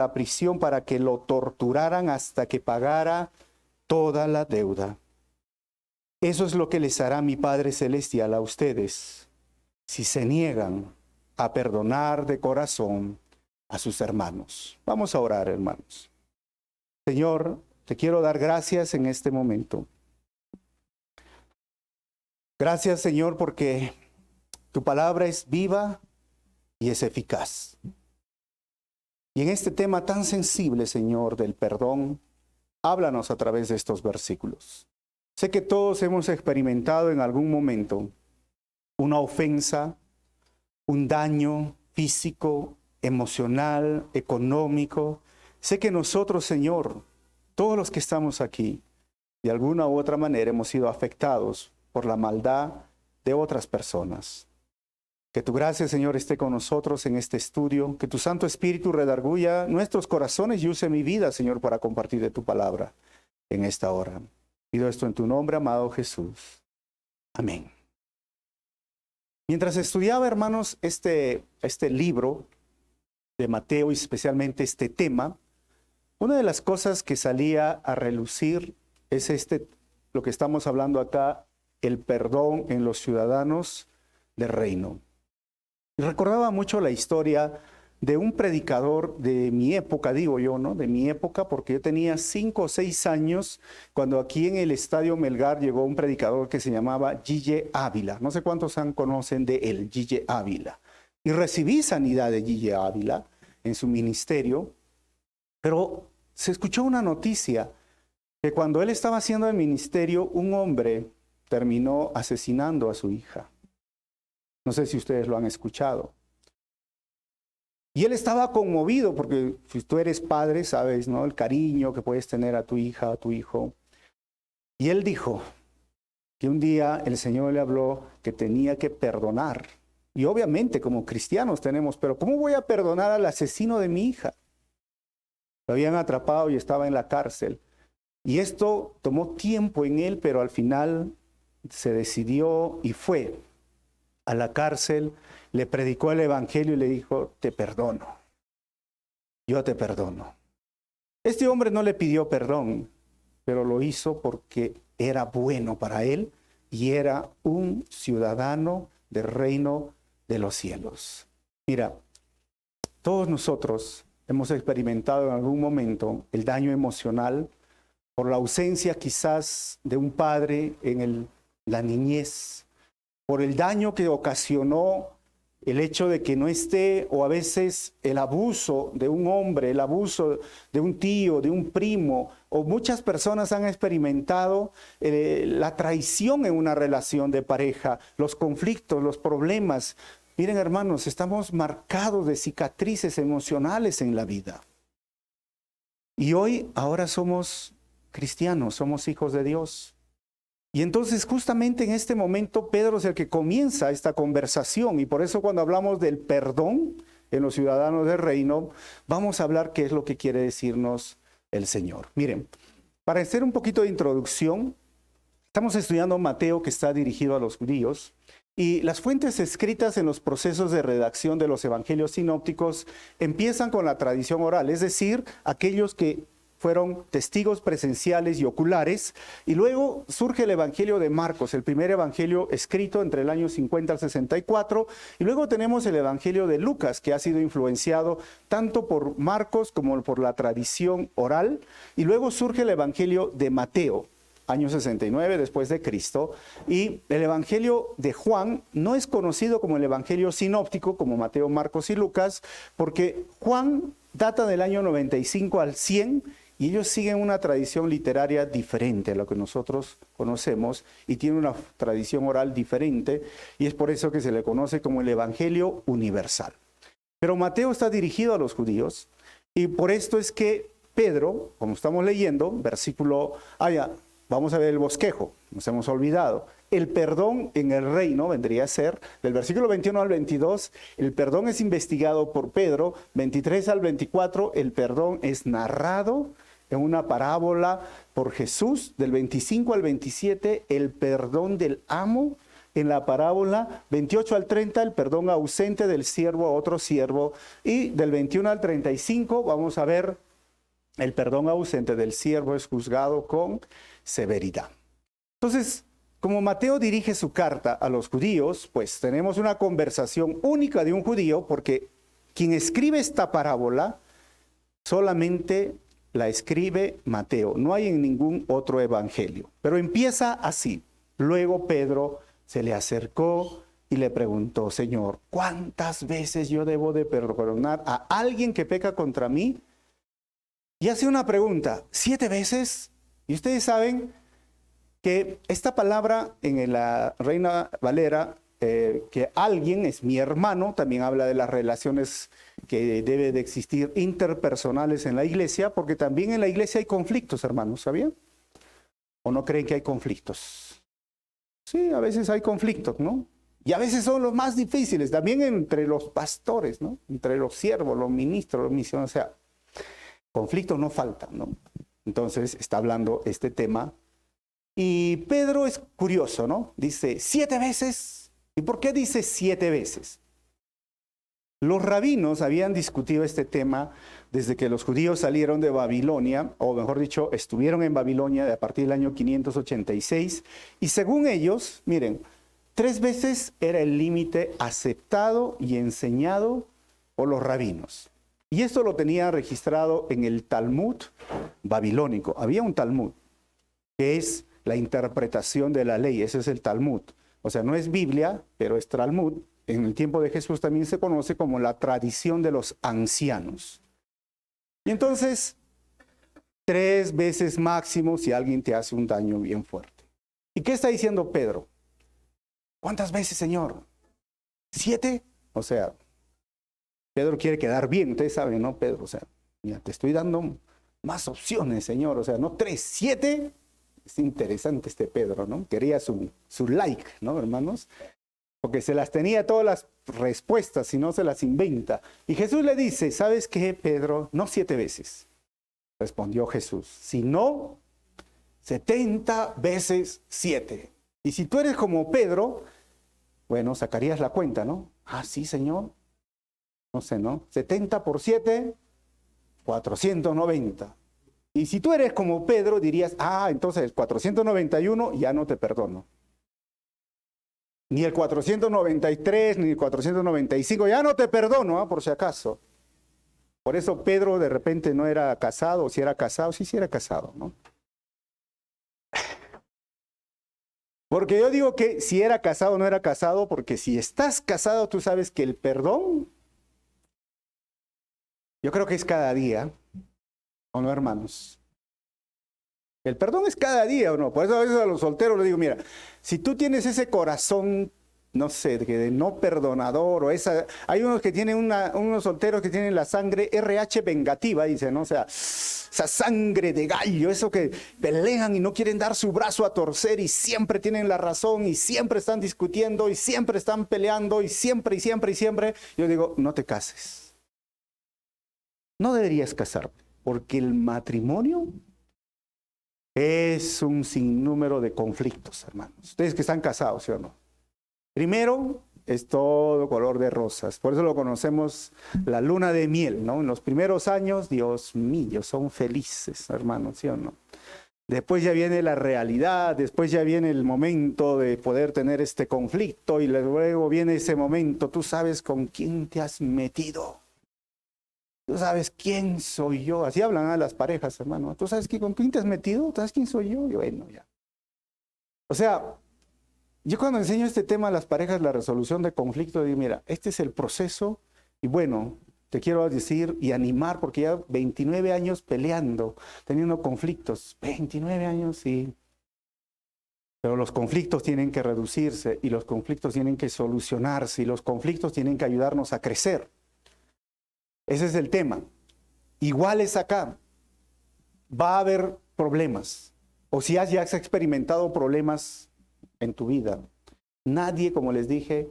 la prisión para que lo torturaran hasta que pagara toda la deuda. Eso es lo que les hará mi Padre Celestial a ustedes, si se niegan a perdonar de corazón a sus hermanos. Vamos a orar, hermanos. Señor, te quiero dar gracias en este momento. Gracias, Señor, porque tu palabra es viva y es eficaz. Y en este tema tan sensible, Señor, del perdón, háblanos a través de estos versículos. Sé que todos hemos experimentado en algún momento una ofensa, un daño físico, emocional, económico. Sé que nosotros, Señor, todos los que estamos aquí, de alguna u otra manera hemos sido afectados por la maldad de otras personas. Que tu gracia, Señor, esté con nosotros en este estudio. Que tu Santo Espíritu redarguya nuestros corazones y use mi vida, Señor, para compartir de tu palabra en esta hora. Pido esto en tu nombre, amado Jesús. Amén. Mientras estudiaba, hermanos, este libro de Mateo y especialmente este tema, una de las cosas que salía a relucir es lo que estamos hablando acá, el perdón en los ciudadanos del reino. Y recordaba mucho la historia de un predicador de mi época, digo yo, ¿no? De mi época, porque yo tenía 5 o 6 años cuando aquí en el Estadio Melgar llegó un predicador que se llamaba Gille Ávila. No sé cuántos conocen de él, Gille Ávila. Y recibí sanidad de Gille Ávila en su ministerio, pero se escuchó una noticia que cuando él estaba haciendo el ministerio, un hombre terminó asesinando a su hija. No sé si ustedes lo han escuchado. Y él estaba conmovido porque si tú eres padre, sabes, ¿no? El cariño que puedes tener a tu hija, a tu hijo. Y él dijo que un día el Señor le habló que tenía que perdonar. Y obviamente como cristianos tenemos, pero ¿cómo voy a perdonar al asesino de mi hija? Lo habían atrapado y estaba en la cárcel. Y esto tomó tiempo en él, pero al final se decidió y fue a la cárcel, le predicó el evangelio y le dijo, te perdono, yo te perdono. Este hombre no le pidió perdón, pero lo hizo porque era bueno para él y era un ciudadano del reino de los cielos. Mira, todos nosotros hemos experimentado en algún momento el daño emocional por la ausencia quizás de un padre en la niñez, por el daño que ocasionó el hecho de que no esté, o a veces el abuso de un hombre, el abuso de un tío, de un primo, o muchas personas han experimentado la traición en una relación de pareja, los conflictos, los problemas. Miren, hermanos, estamos marcados de cicatrices emocionales en la vida. Y ahora somos cristianos, somos hijos de Dios. Y entonces justamente en este momento Pedro es el que comienza esta conversación y por eso cuando hablamos del perdón en los ciudadanos del reino, vamos a hablar qué es lo que quiere decirnos el Señor. Miren, para hacer un poquito de introducción, estamos estudiando Mateo que está dirigido a los judíos y las fuentes escritas en los procesos de redacción de los evangelios sinópticos empiezan con la tradición oral, es decir, aquellos que fueron testigos presenciales y oculares, y luego surge el Evangelio de Marcos, el primer evangelio escrito entre el año 50 al 64, y luego tenemos el Evangelio de Lucas, que ha sido influenciado tanto por Marcos como por la tradición oral, y luego surge el Evangelio de Mateo, año 69 después de Cristo, y el Evangelio de Juan no es conocido como el Evangelio sinóptico, como Mateo, Marcos y Lucas, porque Juan data del año 95 al 100, y ellos siguen una tradición literaria diferente a lo que nosotros conocemos y tienen una tradición oral diferente y es por eso que se le conoce como el Evangelio universal. Pero Mateo está dirigido a los judíos y por esto es que Pedro, como estamos leyendo, vamos a ver el bosquejo, nos hemos olvidado. El perdón en el reino vendría a ser, del versículo 21 al 22, el perdón es investigado por Pedro, 23 al 24, el perdón es narrado en una parábola por Jesús, del 25 al 27, el perdón del amo, en la parábola 28 al 30, el perdón ausente del siervo a otro siervo, y del 21 al 35 vamos a ver el perdón ausente del siervo es juzgado con severidad. Entonces, como Mateo dirige su carta a los judíos, pues tenemos una conversación única de un judío, porque quien escribe esta parábola solamente la escribe Mateo, no hay en ningún otro evangelio. Pero empieza así. Luego Pedro se le acercó y le preguntó: Señor, ¿cuántas veces yo debo de perdonar a alguien que peca contra mí? Y hace una pregunta: ¿7 veces? Y ustedes saben que esta palabra en la Reina Valera, que alguien es mi hermano, también habla de las relaciones que debe de existir interpersonales en la iglesia, porque también en la iglesia hay conflictos, hermanos, ¿sabían? ¿O no creen que hay conflictos? Sí, a veces hay conflictos, ¿no? Y a veces son los más difíciles, también entre los pastores, ¿no? Entre los siervos, los ministros, los misioneros, o sea, conflictos no faltan, ¿no? Entonces está hablando este tema. Y Pedro es curioso, ¿no? Dice 7 veces. ¿Y por qué dice 7 veces? Los rabinos habían discutido este tema desde que los judíos salieron de Babilonia, o mejor dicho, estuvieron en Babilonia a partir del año 586. Y según ellos, miren, 3 veces era el límite aceptado y enseñado por los rabinos. Y esto lo tenía registrado en el Talmud babilónico. Había un Talmud, que es la interpretación de la ley. Ese es el Talmud. O sea, no es Biblia, pero es Talmud. En el tiempo de Jesús también se conoce como la tradición de los ancianos. Y entonces, 3 veces máximo si alguien te hace un daño bien fuerte. ¿Y qué está diciendo Pedro? ¿Cuántas veces, Señor? 7. O sea, Pedro quiere quedar bien. Ustedes saben, ¿no, Pedro? O sea, mira, te estoy dando más opciones, Señor. O sea, no 3, 7. Es interesante este Pedro, ¿no? Quería su like, ¿no, hermanos? Porque se las tenía todas las respuestas y no se las inventa. Y Jesús le dice: ¿sabes qué, Pedro? No 7 veces, respondió Jesús, sino 70 veces 7. Y si tú eres como Pedro, bueno, sacarías la cuenta, ¿no? Ah, sí, Señor. No sé, ¿no? 70 por 7, 490. Y si tú eres como Pedro, dirías: ah, entonces el 491 ya no te perdono. Ni el 493, ni el 495, ya no te perdono, por si acaso. Por eso Pedro de repente no era casado, o si era casado, sí era casado, ¿no? Porque yo digo que si era casado o no era casado, porque si estás casado, tú sabes que el perdón, yo creo que es cada día, ¿o no, hermanos? El perdón es cada día, ¿o no? Por eso a veces a los solteros les digo: mira, si tú tienes ese corazón, no sé, de no perdonador, o esa, hay unos que tienen unos solteros que tienen la sangre RH vengativa, dicen, ¿no? O sea, esa sangre de gallo, eso que pelean y no quieren dar su brazo a torcer y siempre tienen la razón y siempre están discutiendo y siempre están peleando y siempre y siempre y siempre. Yo digo: no te cases. No deberías casarte, porque el matrimonio es un sinnúmero de conflictos, hermanos. Ustedes que están casados, ¿sí o no? Primero, es todo color de rosas. Por eso lo conocemos la luna de miel, ¿no? En los primeros años, Dios mío, son felices, hermanos, ¿sí o no? Después ya viene la realidad, después ya viene el momento de poder tener este conflicto y luego viene ese momento, tú sabes con quién te has metido. Tú sabes quién soy yo. Así hablan a las parejas, hermano. ¿Tú sabes con quién te has metido? ¿Tú sabes quién soy yo? Y bueno, ya. O sea, yo cuando enseño este tema a las parejas, la resolución de conflicto, digo: mira, este es el proceso. Y bueno, te quiero decir y animar, porque ya 29 años peleando, teniendo conflictos. 29 años, sí. Pero los conflictos tienen que reducirse y los conflictos tienen que solucionarse y los conflictos tienen que ayudarnos a crecer. Ese es el tema. Igual es acá. Va a haber problemas. O si ya has experimentado problemas en tu vida. Nadie, como les dije,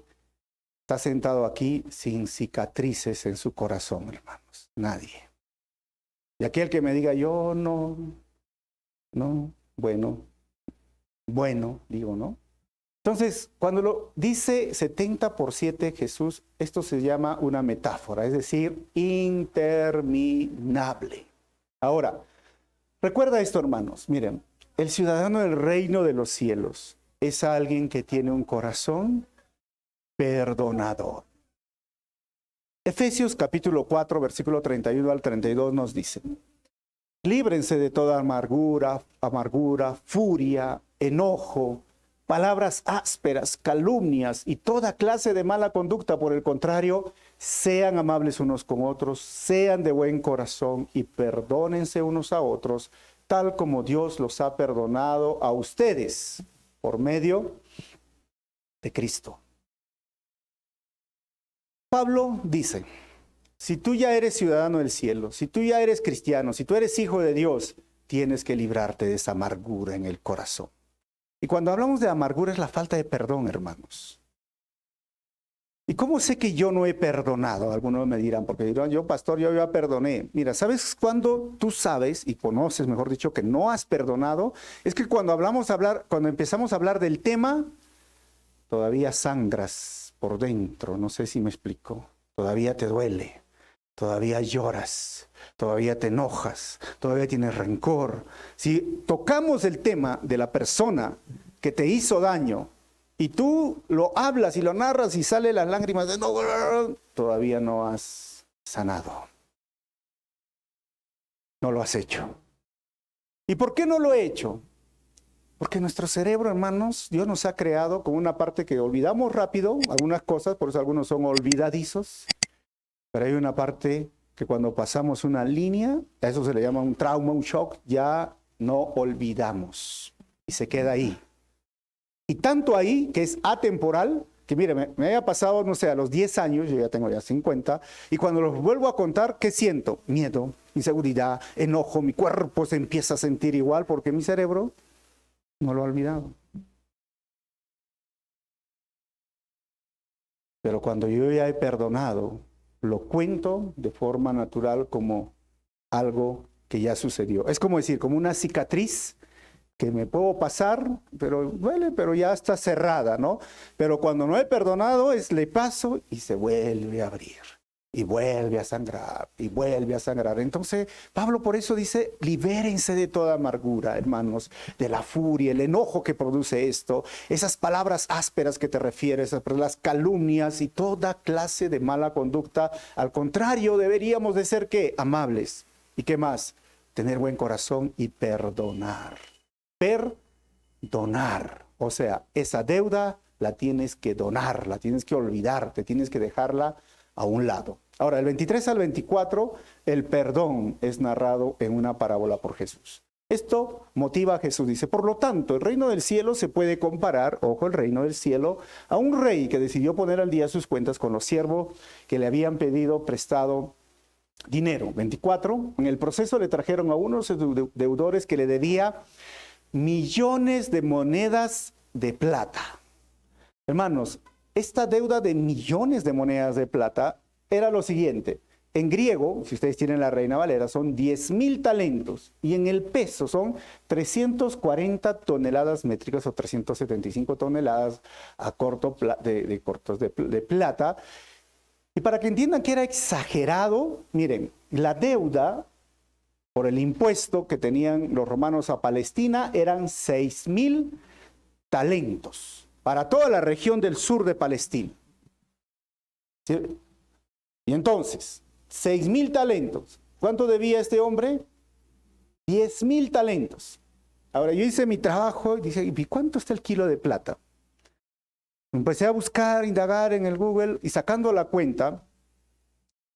está sentado aquí sin cicatrices en su corazón, hermanos. Nadie. Y aquel que me diga: yo no, bueno, digo, ¿no? Entonces, cuando lo dice 70 por 7 Jesús, esto se llama una metáfora, es decir, interminable. Ahora, recuerda esto, hermanos. Miren, el ciudadano del reino de los cielos es alguien que tiene un corazón perdonador. Efesios capítulo 4, versículo 31 al 32 nos dice: líbrense de toda amargura, furia, enojo, palabras ásperas, calumnias y toda clase de mala conducta. Por el contrario, sean amables unos con otros, sean de buen corazón y perdónense unos a otros, tal como Dios los ha perdonado a ustedes por medio de Cristo. Pablo dice: si tú ya eres ciudadano del cielo, si tú ya eres cristiano, si tú eres hijo de Dios, tienes que librarte de esa amargura en el corazón. Y cuando hablamos de amargura es la falta de perdón, hermanos. ¿Y cómo sé que yo no he perdonado? Algunos me dirán, porque dirán, yo pastor, yo ya perdoné. Mira, ¿sabes cuándo tú sabes y conoces, mejor dicho, que no has perdonado? Es que cuando empezamos a hablar del tema, todavía sangras por dentro, no sé si me explico. Todavía te duele, todavía lloras, todavía te enojas, todavía tienes rencor. Si tocamos el tema de la persona que te hizo daño y tú lo hablas y lo narras y salen las lágrimas de no, todavía no has sanado. No lo has hecho. ¿Y por qué no lo he hecho? Porque nuestro cerebro, hermanos, Dios nos ha creado con una parte que olvidamos rápido, algunas cosas, por eso algunos son olvidadizos, pero hay una parte que cuando pasamos una línea, a eso se le llama un trauma, un shock, ya no olvidamos y se queda ahí. Y tanto ahí que es atemporal, que mire, me haya pasado, no sé, a los 10 años, yo ya tengo ya 50, y cuando los vuelvo a contar, ¿qué siento? Miedo, inseguridad, enojo, mi cuerpo se empieza a sentir igual porque mi cerebro no lo ha olvidado. Pero cuando yo ya he perdonado, lo cuento de forma natural como algo que ya sucedió. Es como decir, como una cicatriz que me puedo pasar, pero duele, pero ya está cerrada, ¿no? Pero cuando no he perdonado, le paso y se vuelve a abrir. Y vuelve a sangrar, y vuelve a sangrar. Entonces, Pablo por eso dice, libérense de toda amargura, hermanos, de la furia, el enojo que produce esto, esas palabras ásperas que te refieres, las calumnias y toda clase de mala conducta. Al contrario, deberíamos de ser, ¿qué? Amables. ¿Y qué más? Tener buen corazón y perdonar. Perdonar. O sea, esa deuda la tienes que donar, la tienes que olvidar, te tienes que dejarla a un lado. Ahora, el 23 al 24, el perdón es narrado en una parábola por Jesús. Esto motiva a Jesús. Dice, por lo tanto, el reino del cielo se puede comparar, ojo, el reino del cielo, a un rey que decidió poner al día sus cuentas con los siervos que le habían pedido prestado dinero. 24, en el proceso le trajeron a unos deudores que le debía millones de monedas de plata. Hermanos, esta deuda de millones de monedas de plata era lo siguiente. En griego, si ustedes tienen la Reina Valera, son 10,000 talentos. Y en el peso son 340 toneladas métricas o 375 toneladas a cortos de plata. Y para que entiendan que era exagerado, miren, la deuda por el impuesto que tenían los romanos a Palestina eran 6,000 talentos para toda la región del sur de Palestina. ¿Sí? Y entonces, 6,000 talentos. ¿Cuánto debía este hombre? 10,000 talentos. Ahora, yo hice mi trabajo y dije, ¿y cuánto está el kilo de plata? Empecé a buscar, indagar en el Google y sacando la cuenta,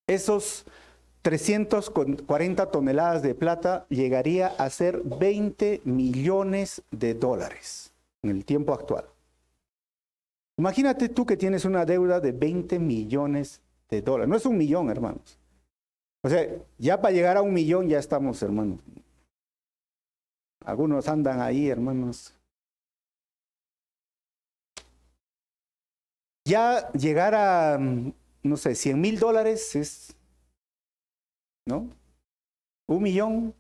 esos 340 toneladas de plata llegaría a ser 20 millones de dólares en el tiempo actual. Imagínate tú que tienes una deuda de 20 millones de dólares. No es 1,000,000, hermanos. O sea, ya para llegar a 1,000,000 ya estamos, hermanos. Algunos andan ahí, hermanos. Ya llegar a, no sé, 100,000 dólares es, ¿no? 1,000,000,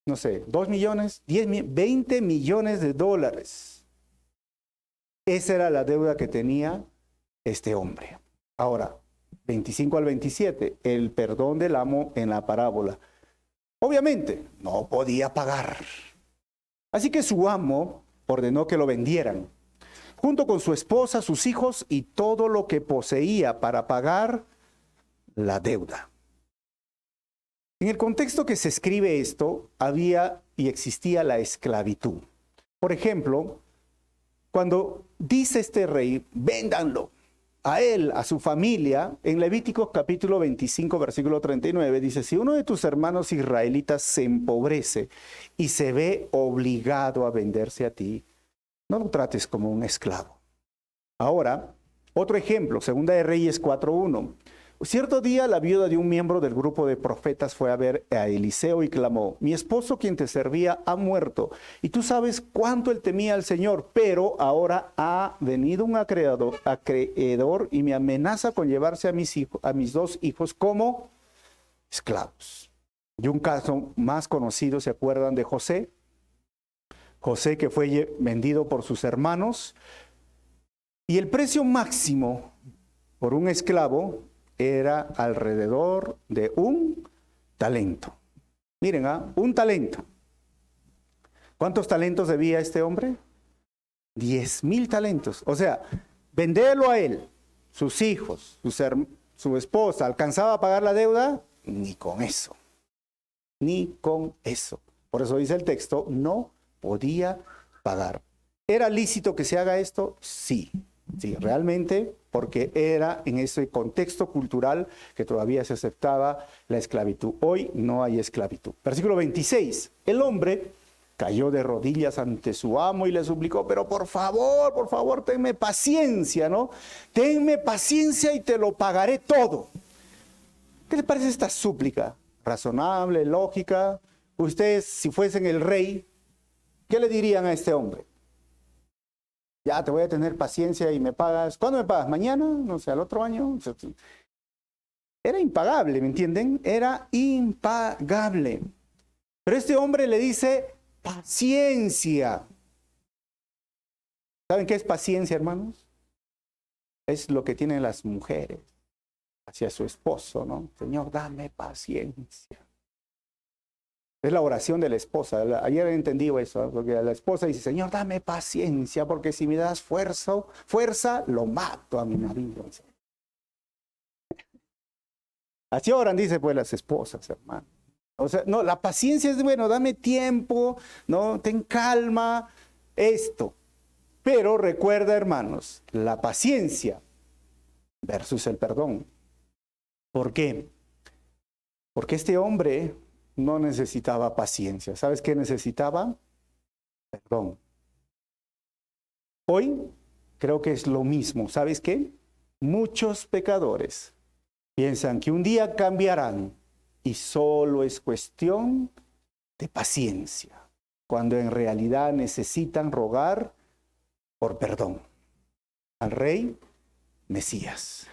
no sé, 2 millones, 20 millones de dólares. Esa era la deuda que tenía este hombre. Ahora, 25 al 27, el perdón del amo en la parábola. Obviamente, no podía pagar. Así que su amo ordenó que lo vendieran, junto con su esposa, sus hijos y todo lo que poseía para pagar la deuda. En el contexto que se escribe esto, había y existía la esclavitud. Por ejemplo, cuando dice este rey, véndanlo a él, a su familia, en Levíticos capítulo 25, versículo 39, dice, si uno de tus hermanos israelitas se empobrece y se ve obligado a venderse a ti, no lo trates como un esclavo. Ahora, otro ejemplo, Segunda de Reyes 4:1. Cierto día la viuda de un miembro del grupo de profetas fue a ver a Eliseo y clamó, mi esposo quien te servía ha muerto, y tú sabes cuánto él temía al Señor, pero ahora ha venido un acreedor y me amenaza con llevarse a mis dos hijos como esclavos. Y un caso más conocido, ¿se acuerdan de José? José que fue vendido por sus hermanos, y el precio máximo por un esclavo era alrededor de un talento. Miren, un talento. ¿Cuántos talentos debía este hombre? 10,000 talentos. O sea, venderlo a él, sus hijos, su esposa, ¿alcanzaba a pagar la deuda? Ni con eso. Ni con eso. Por eso dice el texto, no podía pagar. ¿Era lícito que se haga esto? Sí. Sí, realmente, porque era en ese contexto cultural que todavía se aceptaba la esclavitud. Hoy no hay esclavitud. Versículo 26. El hombre cayó de rodillas ante su amo y le suplicó, pero por favor, tenme paciencia, ¿no? Tenme paciencia y te lo pagaré todo. ¿Qué le parece esta súplica? Razonable, lógica. Ustedes, si fuesen el rey, ¿qué le dirían a este hombre? Ya te voy a tener paciencia y me pagas. ¿Cuándo me pagas? ¿Mañana? No sé, al otro año. Era impagable, ¿me entienden? Era impagable. Pero este hombre le dice paciencia. ¿Saben qué es paciencia, hermanos? Es lo que tienen las mujeres hacia su esposo, ¿no? Señor, dame paciencia. Es la oración de la esposa. Ayer entendí eso, porque la esposa dice, Señor, dame paciencia, porque si me das fuerza, lo mato a mi marido. Así oran, dice pues las esposas, hermano. O sea, no, la paciencia es, bueno, dame tiempo, no, ten calma, esto. Pero recuerda, hermanos, la paciencia versus el perdón. ¿Por qué? Porque este hombre no necesitaba paciencia. ¿Sabes qué necesitaba? Perdón. Hoy creo que es lo mismo. ¿Sabes qué? Muchos pecadores piensan que un día cambiarán y solo es cuestión de paciencia, cuando en realidad necesitan rogar por perdón al Rey Mesías.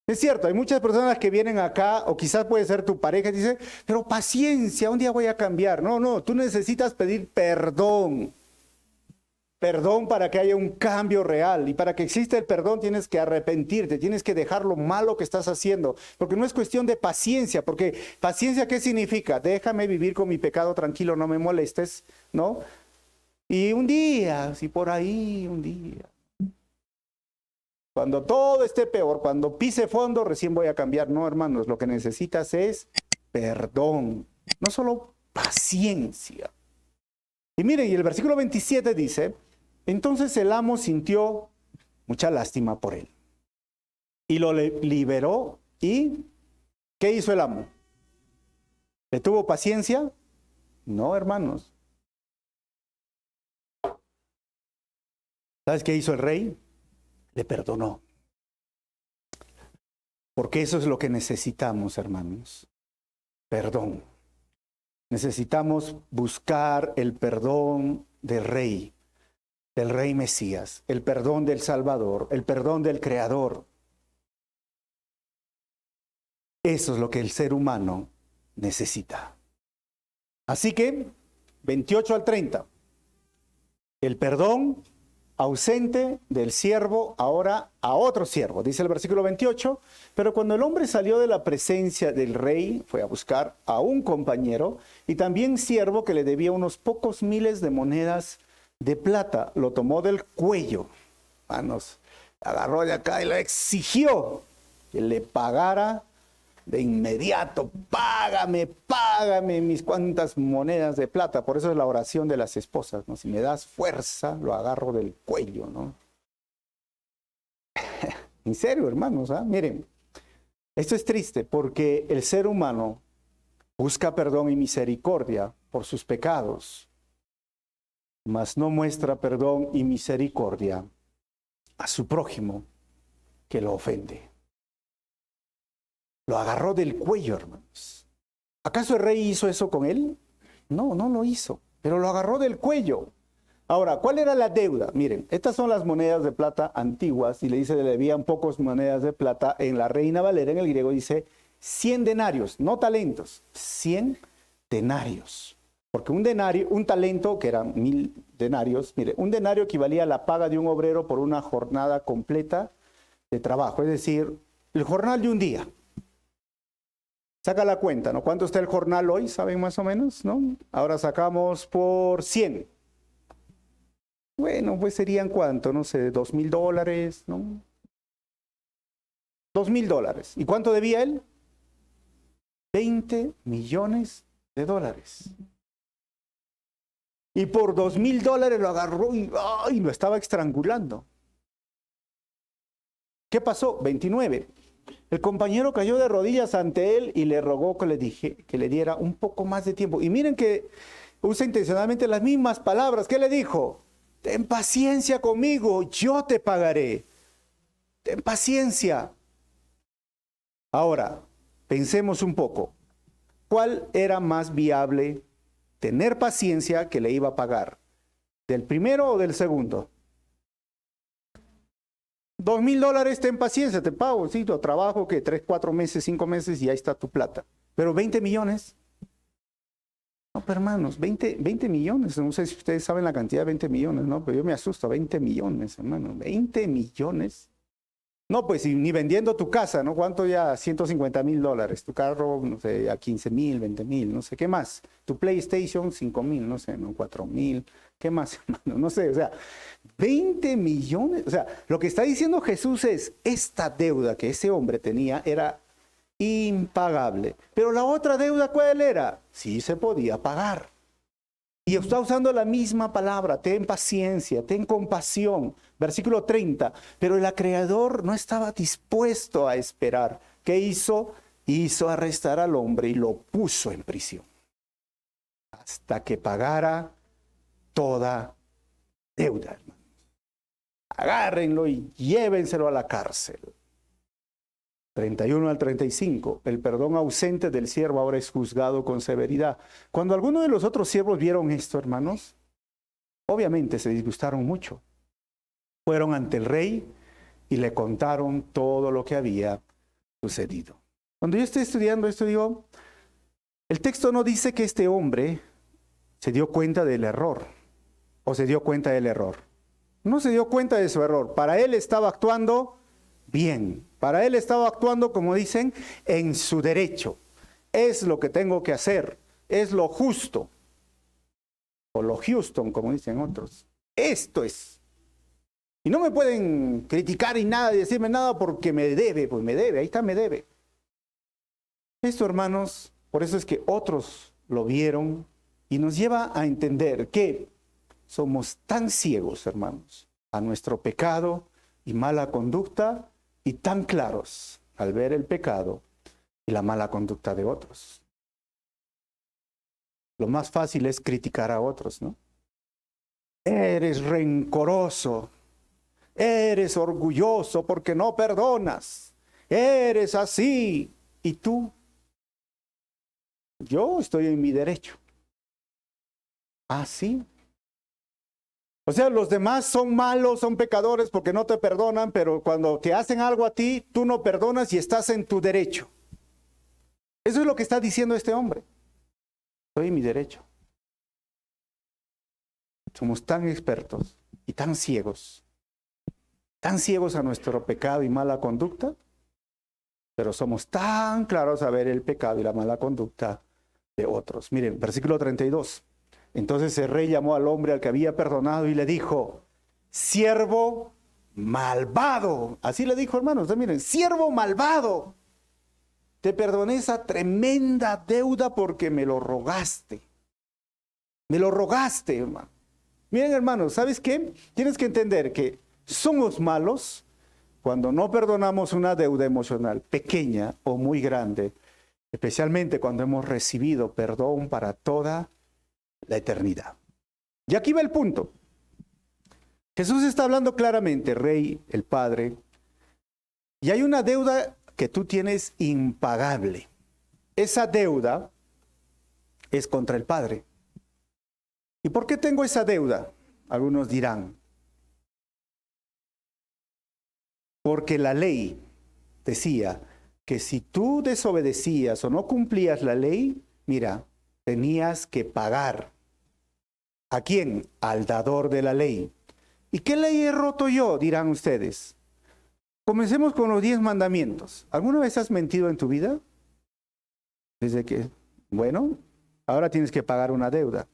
Es cierto, hay muchas personas que vienen acá, o quizás puede ser tu pareja, y dice, pero paciencia, un día voy a cambiar. No, tú necesitas pedir perdón. Perdón para que haya un cambio real. Y para que exista el perdón tienes que arrepentirte, tienes que dejar lo malo que estás haciendo. Porque no es cuestión de paciencia, porque paciencia, ¿qué significa? Déjame vivir con mi pecado tranquilo, no me molestes, ¿no? Y un día, si por ahí, un día. Cuando todo esté peor, cuando pise fondo, recién voy a cambiar. No, hermanos, lo que necesitas es perdón, no solo paciencia. Y miren, y el versículo 27 dice, entonces el amo sintió mucha lástima por él y lo liberó. ¿Y qué hizo el amo? ¿Le tuvo paciencia? No, hermanos. ¿Sabes qué hizo el rey? Le perdonó. Porque eso es lo que necesitamos, hermanos. Perdón. Necesitamos buscar el perdón del Rey Mesías, el perdón del Salvador, el perdón del Creador. Eso es lo que el ser humano necesita. Así que, 28 al 30, el perdón ausente del siervo ahora a otro siervo, dice el versículo 28, pero cuando el hombre salió de la presencia del rey, fue a buscar a un compañero y también siervo que le debía unos pocos miles de monedas de plata, lo tomó del cuello, manos, agarró de acá y le exigió que le pagara de inmediato, págame mis cuantas monedas de plata. Por eso es la oración de las esposas, ¿no? Si me das fuerza, lo agarro del cuello, ¿no? En serio, hermanos, ¿ah? Miren, esto es triste porque el ser humano busca perdón y misericordia por sus pecados, mas no muestra perdón y misericordia a su prójimo que lo ofende. Lo agarró del cuello, hermanos. ¿Acaso el rey hizo eso con él? No, no lo hizo, pero lo agarró del cuello. Ahora, ¿cuál era la deuda? Miren, estas son las monedas de plata antiguas y le dice, le debían pocos monedas de plata. En la Reina Valera, en el griego, dice 100 denarios, no talentos, 100 denarios. Porque un denario, un talento, que eran 1000 denarios, mire, un denario equivalía a la paga de un obrero por una jornada completa de trabajo, es decir, el jornal de un día. Saca la cuenta, ¿no? ¿Cuánto está el jornal hoy? ¿Saben más o menos? ¿No? Ahora sacamos por 100. Bueno, pues serían ¿cuánto? No sé, $2000, ¿no? $2000. ¿Y cuánto debía él? 20 millones de dólares. Y por $2000 lo agarró y ¡ay! Lo estaba estrangulando. ¿Qué pasó? 29. El compañero cayó de rodillas ante él y le rogó que le diera un poco más de tiempo. Y miren que usa intencionalmente las mismas palabras. ¿Qué le dijo? Ten paciencia conmigo, yo te pagaré. Ten paciencia. Ahora, pensemos un poco. ¿Cuál era más viable? Tener paciencia que le iba a pagar. ¿Del primero o del segundo? $2000, ten paciencia, te pago, sí, tu trabajo que 3, 4 meses, 5 meses y ahí está tu plata. Pero 20 millones. No, pero hermanos, 20 millones, no sé si ustedes saben la cantidad de 20 millones, ¿no? Pero yo me asusto, 20 millones, hermano, 20 millones. No, pues ni vendiendo tu casa, ¿no? ¿Cuánto ya? $150,000. Tu carro, no sé, a 15,000, 20,000, no sé, ¿qué más? Tu PlayStation, 5,000, no sé, ¿no? 4,000. ¿Qué más, hermano? No sé, o sea, 20 millones. O sea, lo que está diciendo Jesús es, esta deuda que ese hombre tenía era impagable. Pero la otra deuda, ¿cuál era? Sí se podía pagar. Y está usando la misma palabra, ten paciencia, ten compasión. Versículo 30, pero el acreedor no estaba dispuesto a esperar. ¿Qué hizo? Hizo arrestar al hombre y lo puso en prisión. Hasta que pagara toda deuda, hermanos. Agárrenlo y llévenselo a la cárcel. 31 al 35, el perdón ausente del siervo ahora es juzgado con severidad. Cuando algunos de los otros siervos vieron esto, hermanos, obviamente se disgustaron mucho. Fueron ante el rey y le contaron todo lo que había sucedido. Cuando yo estoy estudiando esto, digo, el texto no dice que este hombre se dio cuenta del error o se dio cuenta del error. No se dio cuenta de su error. Para él estaba actuando bien. Para él estaba actuando, como dicen, en su derecho. Es lo que tengo que hacer. Es lo justo. O lo Houston, como dicen otros. Esto es. Y no me pueden criticar y nada, y decirme nada porque me debe. Pues me debe, ahí está, me debe. Esto, hermanos, por eso es que otros lo vieron y nos lleva a entender que somos tan ciegos, hermanos, a nuestro pecado y mala conducta, y tan claros al ver el pecado y la mala conducta de otros. Lo más fácil es criticar a otros, ¿no? Eres rencoroso, eres orgulloso porque no perdonas, eres así. ¿Y tú? Yo estoy en mi derecho. ¿Ah, sí? O sea, los demás son malos, son pecadores porque no te perdonan, pero cuando te hacen algo a ti, tú no perdonas y estás en tu derecho. Eso es lo que está diciendo este hombre. Estoy en mi derecho. somos tan expertos y tan ciegos a nuestro pecado y mala conducta, pero somos tan claros a ver el pecado y la mala conducta de otros. Miren, versículo 32. Entonces el rey llamó al hombre al que había perdonado y le dijo, siervo malvado. Así le dijo, hermanos, miren, siervo malvado. Te perdoné esa tremenda deuda porque me lo rogaste. Me lo rogaste, hermano. Miren, hermanos, ¿sabes qué? Tienes que entender que somos malos cuando no perdonamos una deuda emocional pequeña o muy grande, especialmente cuando hemos recibido perdón para toda la eternidad. Y aquí va el punto. Jesús está hablando claramente, Rey, el Padre, y hay una deuda que tú tienes impagable. Esa deuda es contra el Padre. ¿Y por qué tengo esa deuda? Algunos dirán, porque la ley decía que si tú desobedecías o no cumplías la ley, mira, tenías que pagar. ¿A quién? Al dador de la ley. ¿Y qué ley he roto yo? Dirán ustedes. Comencemos con los 10 mandamientos. ¿Alguna vez has mentido en tu vida? Desde que, bueno, ahora tienes que pagar una deuda.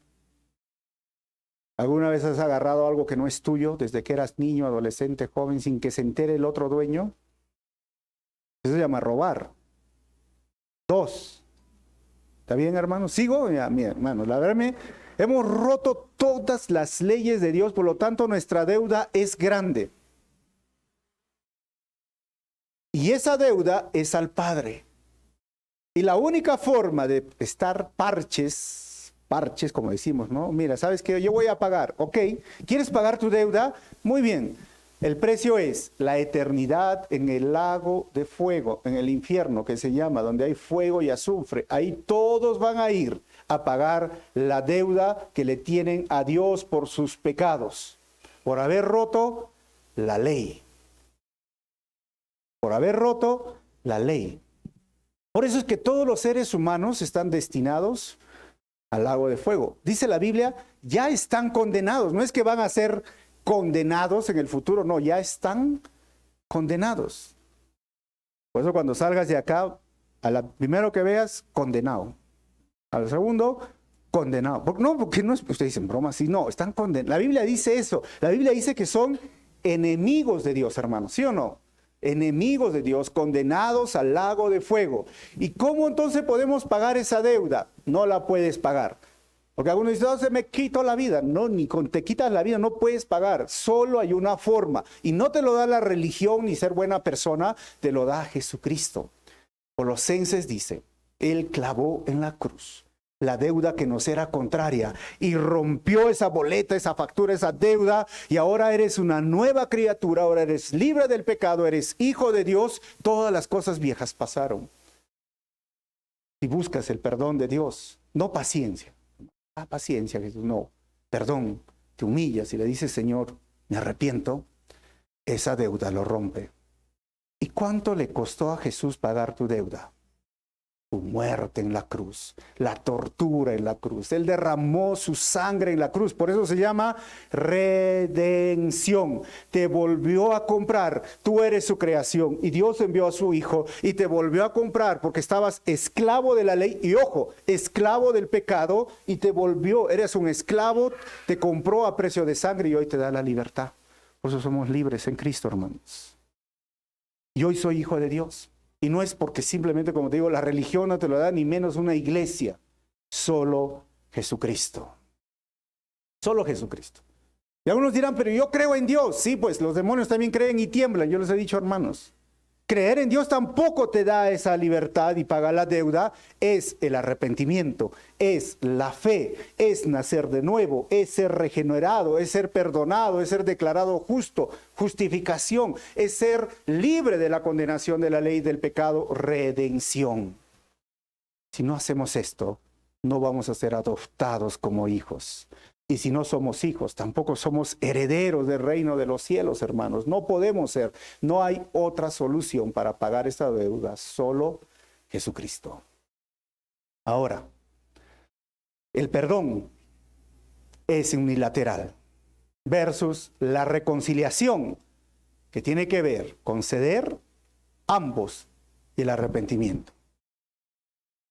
¿Alguna vez has agarrado algo que no es tuyo desde que eras niño, adolescente, joven, sin que se entere el otro dueño? Eso se llama robar. 2. ¿Está bien, hermano? ¿Sigo? Mira, hermano, la verdad, hemos roto todas las leyes de Dios, por lo tanto nuestra deuda es grande. Y esa deuda es al Padre. Y la única forma de estar parches como decimos, ¿no? Mira, ¿sabes qué? Yo voy a pagar, ok. ¿Quieres pagar tu deuda? Muy bien. El precio es la eternidad en el lago de fuego, en el infierno que se llama, donde hay fuego y azufre. Ahí todos van a ir a pagar la deuda que le tienen a Dios por sus pecados, por haber roto la ley. Por haber roto la ley. Por eso es que todos los seres humanos están destinados al lago de fuego. Dice la Biblia, ya están condenados. No es que van a ser condenados en el futuro, no, ya están condenados. Por eso cuando salgas de acá, primero que veas, condenado. Al segundo, condenado. Porque no es, ustedes dicen broma, sí, no, están condenados. La Biblia dice eso. La Biblia dice que son enemigos de Dios, hermanos, ¿sí o no? Enemigos de Dios, condenados al lago de fuego. ¿Y cómo entonces podemos pagar esa deuda? No la puedes pagar. Porque algunos dicen, no, se me quitó la vida. No, ni con te quitas la vida, no puedes pagar. Solo hay una forma. Y no te lo da la religión ni ser buena persona, te lo da Jesucristo. Colosenses dice, Él clavó en la cruz la deuda que nos era contraria y rompió esa boleta, esa factura, esa deuda, y ahora eres una nueva criatura, ahora eres libre del pecado, eres hijo de Dios, todas las cosas viejas pasaron. Si buscas el perdón de Dios, no paciencia. Paciencia, Jesús, no, perdón, te humillas y le dices, Señor, me arrepiento, esa deuda lo rompe. ¿Y cuánto le costó a Jesús pagar tu deuda? Tu muerte en la cruz, la tortura en la cruz. Él derramó su sangre en la cruz. Por eso se llama redención. Te volvió a comprar. Tú eres su creación. Y Dios envió a su Hijo y te volvió a comprar porque estabas esclavo de la ley. Y ojo, esclavo del pecado. Y te volvió, eres un esclavo, te compró a precio de sangre y hoy te da la libertad. Por eso somos libres en Cristo, hermanos. Y hoy soy hijo de Dios. Y no es porque simplemente, como te digo, la religión no te lo da, ni menos una iglesia. Solo Jesucristo. Solo Jesucristo. Y algunos dirán, pero yo creo en Dios. Sí, pues los demonios también creen y tiemblan. Yo les he dicho, hermanos, creer en Dios tampoco te da esa libertad y pagar la deuda. Es el arrepentimiento, es la fe, es nacer de nuevo, es ser regenerado, es ser perdonado, es ser declarado justo, justificación, es ser libre de la condenación de la ley del pecado, redención. Si no hacemos esto, no vamos a ser adoptados como hijos. Y si no somos hijos, tampoco somos herederos del reino de los cielos, hermanos. No podemos ser. No hay otra solución para pagar esta deuda, solo Jesucristo. Ahora, el perdón es unilateral, versus la reconciliación, que tiene que ver con ceder ambos y el arrepentimiento.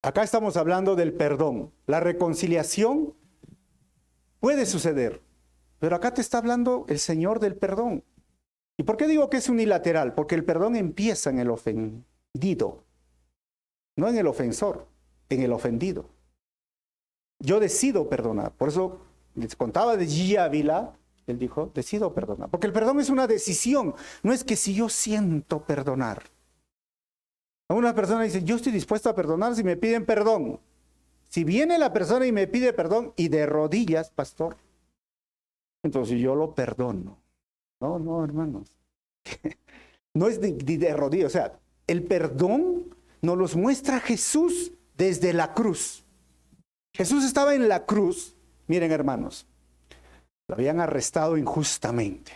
Acá estamos hablando del perdón. La reconciliación puede suceder, pero acá te está hablando el Señor del perdón. ¿Y por qué digo que es unilateral? Porque el perdón empieza en el ofendido, no en el ofensor, en el ofendido. Yo decido perdonar. Por eso les contaba de G. Ávila. Él dijo, decido perdonar. Porque el perdón es una decisión. No es que si yo siento perdonar. Una persona dice, yo estoy dispuesto a perdonar si me piden perdón. Si viene la persona y me pide perdón y de rodillas, pastor, entonces yo lo perdono. No, hermanos. No es de rodillas. O sea, el perdón nos los muestra Jesús desde la cruz. Jesús estaba en la cruz. Miren, hermanos, lo habían arrestado injustamente.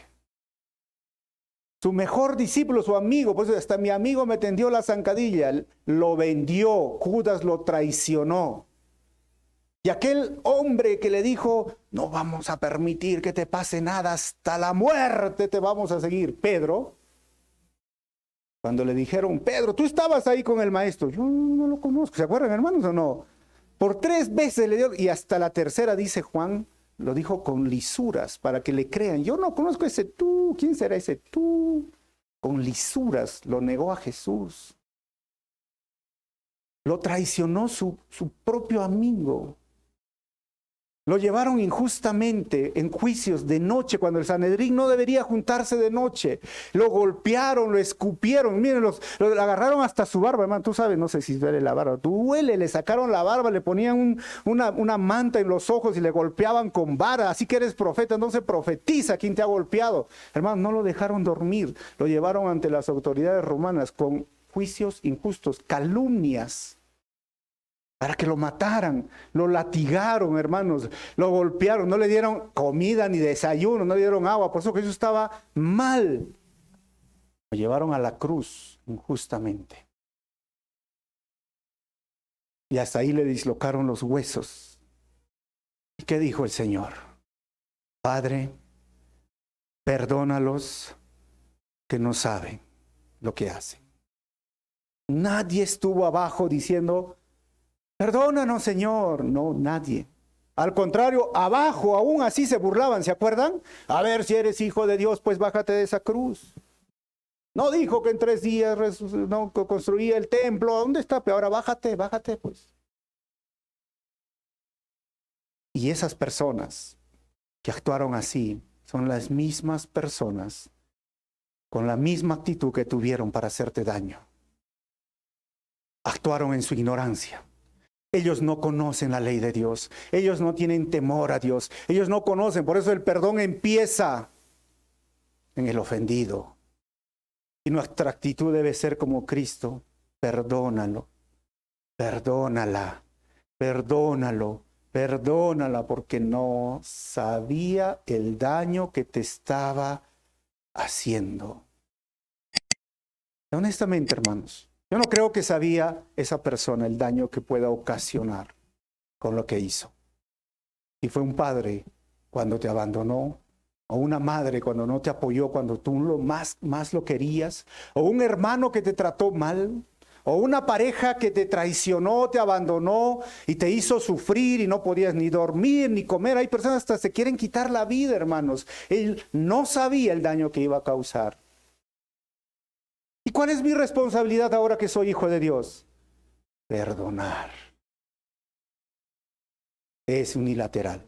Su mejor discípulo, su amigo, pues hasta mi amigo me tendió la zancadilla, lo vendió, Judas lo traicionó. Y aquel hombre que le dijo, no vamos a permitir que te pase nada, hasta la muerte te vamos a seguir. Pedro, cuando le dijeron, Pedro, tú estabas ahí con el maestro. Yo no lo conozco, ¿se acuerdan, hermanos, o no? Por 3 veces le dio, y hasta la tercera, dice Juan, lo dijo con lisuras para que le crean. Yo no conozco ese tú. ¿Quién será ese tú? Con lisuras lo negó a Jesús. Lo traicionó su propio amigo. Lo llevaron injustamente en juicios de noche, cuando el Sanedrín no debería juntarse de noche. Lo golpearon, lo escupieron. Miren, lo agarraron hasta su barba, hermano. Tú sabes, no sé si duele la barba. Tú huele, le sacaron la barba, le ponían una manta en los ojos y le golpeaban con vara. Así que eres profeta, entonces profetiza quién te ha golpeado. Hermano, no lo dejaron dormir. Lo llevaron ante las autoridades romanas con juicios injustos, calumnias, para que lo mataran. Lo latigaron, hermanos, lo golpearon, no le dieron comida ni desayuno, no le dieron agua, por eso Jesús estaba mal. Lo llevaron a la cruz injustamente. Y hasta ahí le dislocaron los huesos. ¿Y qué dijo el Señor? Padre, perdónalos, que no saben lo que hacen. Nadie estuvo abajo diciendo, perdónanos, Señor. No, nadie. Al contrario, abajo aún así se burlaban, ¿se acuerdan? A ver, si eres hijo de Dios, pues bájate de esa cruz. No dijo que en 3 días no construía el templo. ¿Dónde está? Pero ahora bájate pues. Y esas personas que actuaron así son las mismas personas con la misma actitud que tuvieron para hacerte daño. Actuaron en su ignorancia. Ellos no conocen la ley de Dios. Ellos no tienen temor a Dios. Ellos no conocen. Por eso el perdón empieza en el ofendido. Y nuestra actitud debe ser como Cristo. Perdónalo. Perdónala. Perdónalo. Perdónala, porque no sabía el daño que te estaba haciendo. Honestamente, hermanos, yo no creo que sabía esa persona el daño que pueda ocasionar con lo que hizo. Y fue un padre cuando te abandonó, o una madre cuando no te apoyó, cuando tú más lo querías, o un hermano que te trató mal, o una pareja que te traicionó, te abandonó y te hizo sufrir y no podías ni dormir ni comer. Hay personas hasta se quieren quitar la vida, hermanos. Él no sabía el daño que iba a causar. ¿Y cuál es mi responsabilidad ahora que soy hijo de Dios? Perdonar. Es unilateral.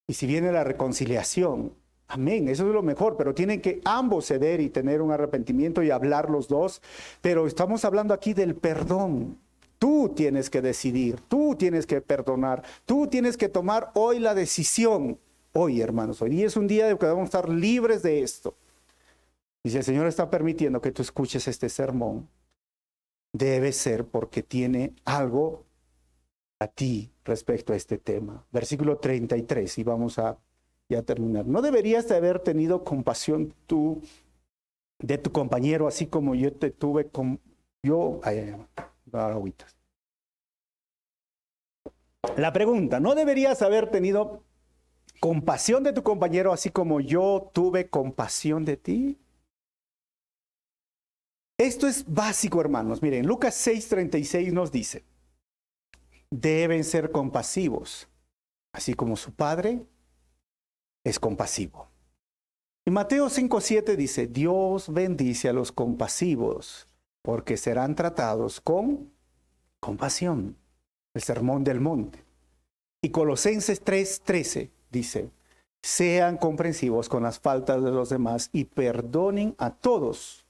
Y si viene la reconciliación, amén, eso es lo mejor, pero tienen que ambos ceder y tener un arrepentimiento y hablar los dos. Pero estamos hablando aquí del perdón. Tú tienes que decidir, tú tienes que perdonar, tú tienes que tomar hoy la decisión. Hoy, hermanos, hoy es un día de que vamos a estar libres de esto. Y si el Señor está permitiendo que tú escuches este sermón, debe ser porque tiene algo a ti respecto a este tema. Versículo 33, y vamos a ya terminar. ¿No deberías de haber tenido compasión tú de tu compañero, así como yo te tuve con... agüitas. La pregunta, ¿no deberías haber tenido compasión de tu compañero así como yo tuve compasión de ti? Esto es básico, hermanos. Miren, Lucas 6:36 nos dice, deben ser compasivos, así como su Padre es compasivo. Y Mateo 5:7 dice, Dios bendice a los compasivos, porque serán tratados con compasión. El sermón del monte. Y Colosenses 3:13 dice, sean comprensivos con las faltas de los demás y perdonen a todos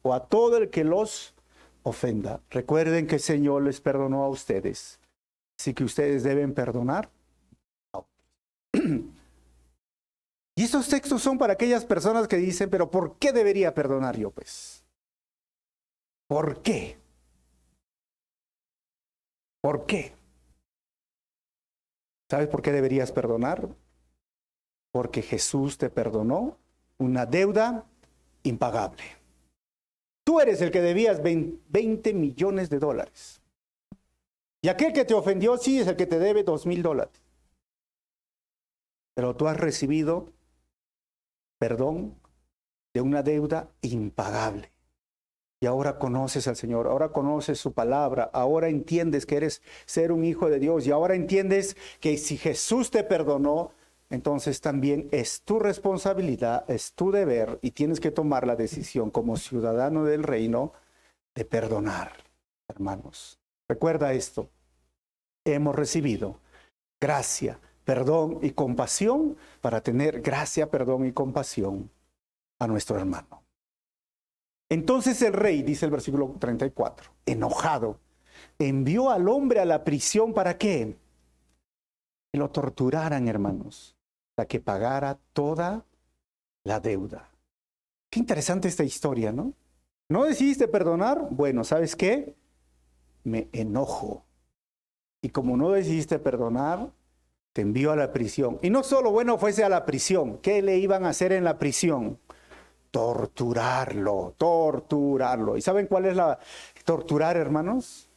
o a todo el que los ofenda. Recuerden que el Señor les perdonó a ustedes, así que ustedes deben perdonar. Y estos textos son para aquellas personas que dicen, pero ¿por qué debería perdonar yo, pues? ¿Por qué? ¿Por qué? ¿Sabes por qué deberías perdonar? Porque Jesús te perdonó una deuda impagable. Tú eres el que debías 20 millones de dólares. Y aquel que te ofendió, sí, es el que te debe $2,000. Pero tú has recibido perdón de una deuda impagable. Y ahora conoces al Señor, ahora conoces su palabra, ahora entiendes que eres ser un hijo de Dios y ahora entiendes que si Jesús te perdonó, entonces también es tu responsabilidad, es tu deber y tienes que tomar la decisión como ciudadano del reino de perdonar, hermanos. Recuerda esto, hemos recibido gracia, perdón y compasión para tener gracia, perdón y compasión a nuestro hermano. Entonces el rey, dice el versículo 34, enojado, envió al hombre a la prisión. ¿Para qué? Que lo torturaran, hermanos, para que pagara toda la deuda. Qué interesante esta historia, ¿no? ¿No decidiste perdonar? Bueno, ¿sabes qué? Me enojo. Y como no decidiste perdonar, te envío a la prisión. Y no solo, bueno, fuese a la prisión. ¿Qué le iban a hacer en la prisión? Torturarlo. ¿Y saben cuál es la torturar, hermanos?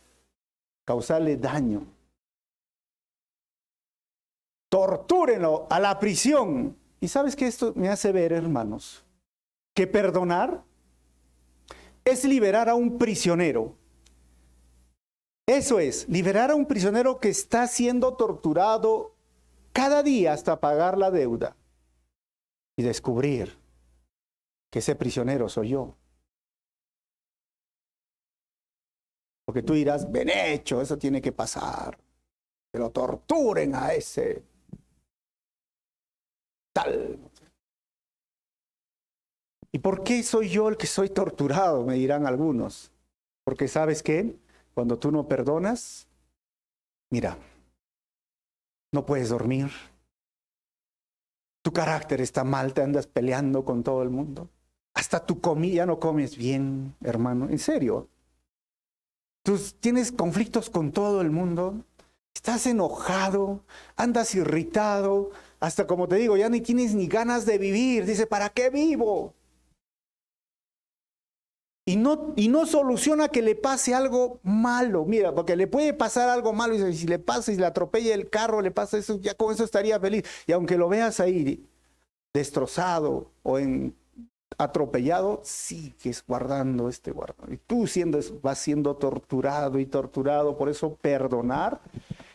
Causarle daño. Tortúrenlo a la prisión. ¿Y sabes qué esto me hace ver, hermanos? Que perdonar es liberar a un prisionero. Eso es, liberar a un prisionero que está siendo torturado cada día hasta pagar la deuda y descubrir que ese prisionero soy yo. Porque tú dirás, bien hecho, eso tiene que pasar. Que lo torturen a ese tal. ¿Y por qué soy yo el que soy torturado? Me dirán algunos. Porque ¿sabes qué? Cuando tú no perdonas, mira, no puedes dormir. Tu carácter está mal, te andas peleando con todo el mundo. Hasta tu comida no comes bien, hermano. En serio. Tú tienes conflictos con todo el mundo. Estás enojado, andas irritado. Hasta como te digo, ya ni tienes ni ganas de vivir. Dice, ¿para qué vivo? Y no soluciona que le pase algo malo. Mira, porque le puede pasar algo malo y si le pasa y le atropella el carro, le pasa eso, ya con eso estaría feliz. Y aunque lo veas ahí destrozado o atropellado, sigues guardando guardando. Y tú vas siendo torturado y torturado. Por eso perdonar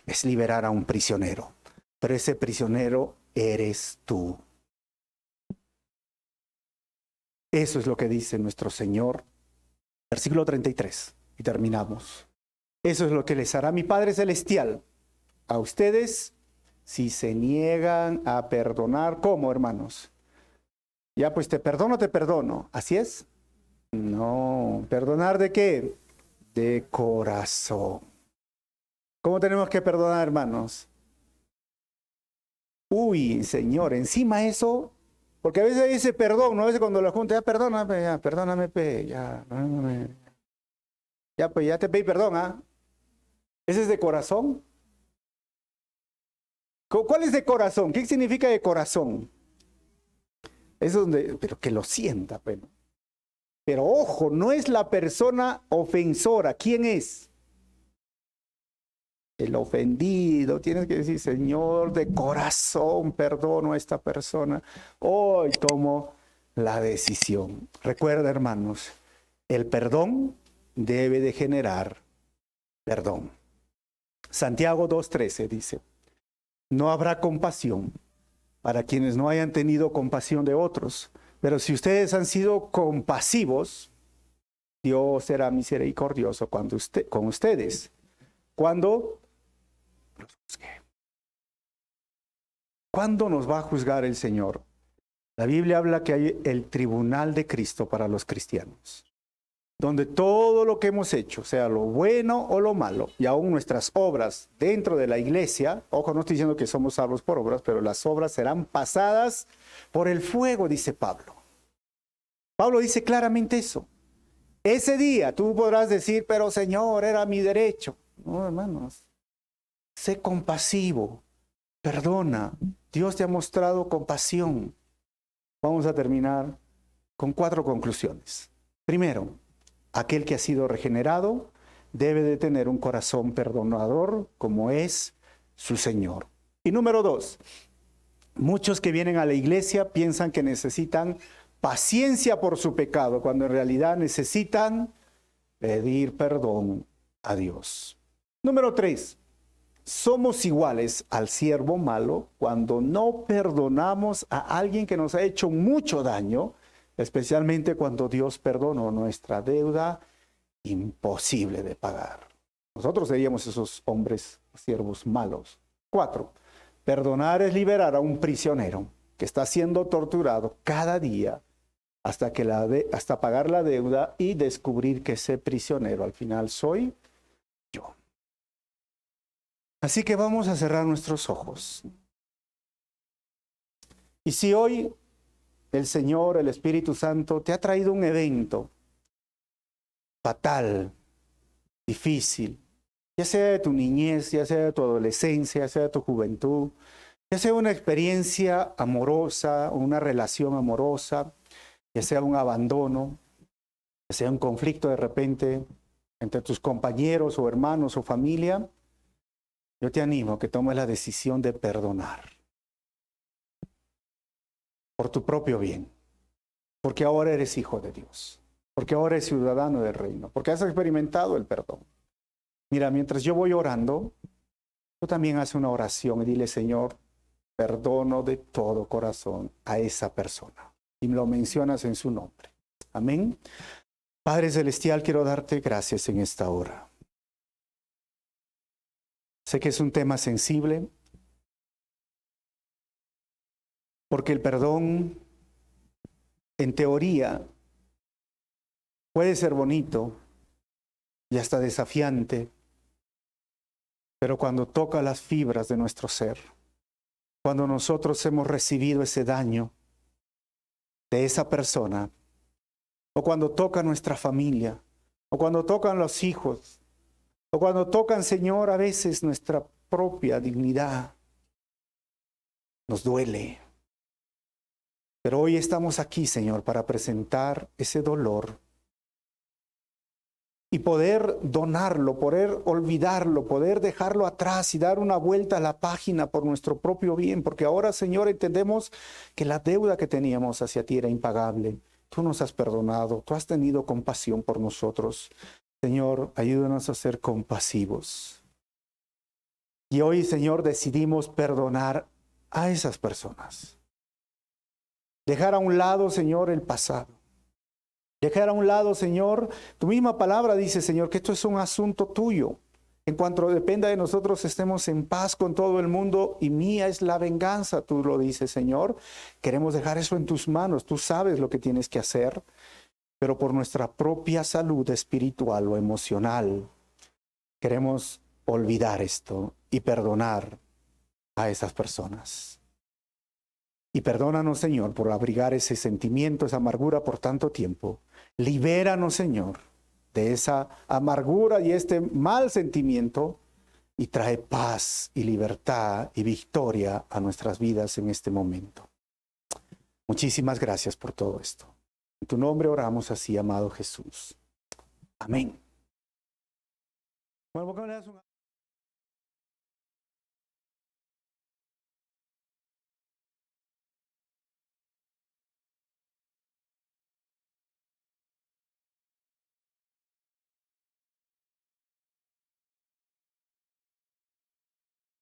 es liberar a un prisionero. Pero ese prisionero eres tú. Eso es lo que dice nuestro Señor. Versículo 33, y terminamos. Eso es lo que les hará mi Padre Celestial a ustedes si se niegan a perdonar. ¿Cómo, hermanos? Ya, pues te perdono. ¿Así es? No. ¿Perdonar de qué? De corazón. ¿Cómo tenemos que perdonar, hermanos? Uy, Señor, encima eso, porque a veces dice perdón, ¿no? A veces cuando la junta, perdóname, pues ya te pedí perdón, ¿ah? ¿Ese es de corazón? ¿Cuál es de corazón? ¿Qué significa de corazón? Es donde, pero que lo sienta, bueno. Pero ojo, no es la persona ofensora. ¿Quién es? el ofendido. Tienes que decir, Señor, de corazón perdono a esta persona. Hoy tomo la decisión. Recuerda, hermanos, el perdón debe de generar perdón. Santiago 2:13 dice, no habrá compasión para quienes no hayan tenido compasión de otros. Pero si ustedes han sido compasivos, Dios será misericordioso con ustedes. ¿Cuándo? ¿Cuándo nos va a juzgar el Señor? La Biblia habla que hay el tribunal de Cristo para los cristianos, donde todo lo que hemos hecho, sea lo bueno o lo malo, y aún nuestras obras dentro de la iglesia, ojo, no estoy diciendo que somos salvos por obras, pero las obras serán pasadas por el fuego, dice Pablo. Pablo dice claramente eso. Ese día tú podrás decir, pero Señor, era mi derecho. No, hermanos, sé compasivo, perdona. Dios te ha mostrado compasión. Vamos a terminar con 4 conclusiones. Primero, aquel que ha sido regenerado debe de tener un corazón perdonador como es su Señor. Y número 2, muchos que vienen a la iglesia piensan que necesitan paciencia por su pecado, cuando en realidad necesitan pedir perdón a Dios. Número 3, somos iguales al siervo malo cuando no perdonamos a alguien que nos ha hecho mucho daño, especialmente cuando Dios perdonó nuestra deuda imposible de pagar. Nosotros seríamos esos hombres, siervos malos. 4, perdonar es liberar a un prisionero que está siendo torturado cada día hasta pagar la deuda y descubrir que ese prisionero al final soy yo. Así que vamos a cerrar nuestros ojos. Y si hoy el Señor, el Espíritu Santo, te ha traído un evento fatal, difícil, ya sea de tu niñez, ya sea de tu adolescencia, ya sea de tu juventud, ya sea una experiencia amorosa, una relación amorosa, ya sea un abandono, ya sea un conflicto de repente entre tus compañeros o hermanos o familia, yo te animo a que tomes la decisión de perdonar por tu propio bien, porque ahora eres hijo de Dios, porque ahora eres ciudadano del reino, porque has experimentado el perdón. Mira, mientras yo voy orando, tú también haces una oración y dile, Señor, perdono de todo corazón a esa persona. Y lo mencionas en su nombre. Amén. Padre Celestial, quiero darte gracias en esta hora. Sé que es un tema sensible, porque el perdón, en teoría, puede ser bonito y hasta desafiante, pero cuando toca las fibras de nuestro ser, cuando nosotros hemos recibido ese daño de esa persona, o cuando toca nuestra familia, o cuando tocan los hijos, o cuando tocan, Señor, a veces nuestra propia dignidad, nos duele. Pero hoy estamos aquí, Señor, para presentar ese dolor y poder donarlo, poder olvidarlo, poder dejarlo atrás y dar una vuelta a la página por nuestro propio bien, porque ahora, Señor, entendemos que la deuda que teníamos hacia ti era impagable. Tú nos has perdonado, tú has tenido compasión por nosotros. Señor, ayúdanos a ser compasivos. Y hoy, Señor, decidimos perdonar a esas personas. Dejar a un lado, Señor, el pasado. Dejar a un lado, Señor, tu misma palabra dice, Señor, que esto es un asunto tuyo. En cuanto dependa de nosotros, estemos en paz con todo el mundo y mía es la venganza, tú lo dices, Señor. Queremos dejar eso en tus manos, tú sabes lo que tienes que hacer, pero por nuestra propia salud espiritual o emocional, queremos olvidar esto y perdonar a esas personas. Y perdónanos, Señor, por abrigar ese sentimiento, esa amargura por tanto tiempo. Libéranos, Señor, de esa amargura y este mal sentimiento y trae paz y libertad y victoria a nuestras vidas en este momento. Muchísimas gracias por todo esto. En tu nombre oramos así, amado Jesús. Amén. Bueno,